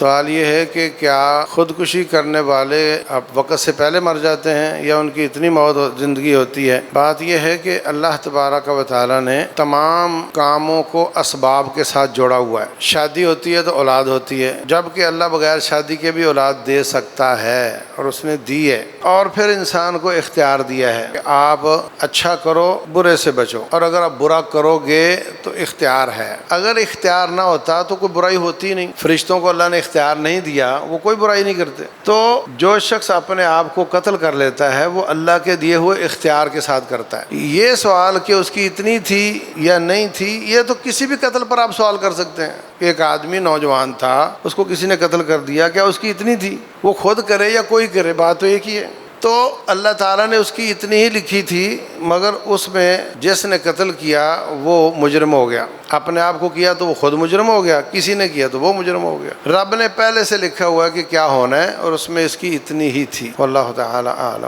سوال یہ ہے کہ کیا خودکشی کرنے والے اب وقت سے پہلے مر جاتے ہیں یا ان کی اتنی زندگی ہوتی ہے؟ بات یہ ہے کہ اللہ تبارک و تعالی نے تمام کاموں کو اسباب کے ساتھ جوڑا ہوا ہے۔ شادی ہوتی ہے تو اولاد ہوتی ہے، جبکہ اللہ بغیر شادی کے بھی اولاد دے سکتا ہے اور اس نے دی ہے، اور پھر انسان کو اختیار دیا ہے کہ آپ اچھا کرو برے سے بچو، اور اگر آپ برا کرو گے تو اختیار ہے۔ اگر اختیار نہ ہوتا تو کوئی برائی ہوتی نہیں۔ فرشتوں کو اللہ نے اختیار نہیں دیا، وہ کوئی برائی نہیں کرتے۔ تو جو شخص اپنے آپ کو قتل کر لیتا ہے وہ اللہ کے دیے ہوئے اختیار کے ساتھ کرتا ہے۔ یہ سوال کہ اس کی اتنی تھی یا نہیں تھی، یہ تو کسی بھی قتل پر آپ سوال کر سکتے ہیں کہ ایک آدمی نوجوان تھا، اس کو کسی نے قتل کر دیا، کیا اس کی اتنی تھی؟ وہ خود کرے یا کوئی کرے، بات تو ایک ہی ہے۔ تو اللہ تعالیٰ نے اس کی اتنی ہی لکھی تھی، مگر اس میں جس نے قتل کیا وہ مجرم ہو گیا۔ اپنے آپ کو کیا تو وہ خود مجرم ہو گیا، کسی نے کیا تو وہ مجرم ہو گیا۔ رب نے پہلے سے لکھا ہوا ہے کہ کیا ہونا ہے، اور اس میں اس کی اتنی ہی تھی۔ واللہ تعالی اعلم۔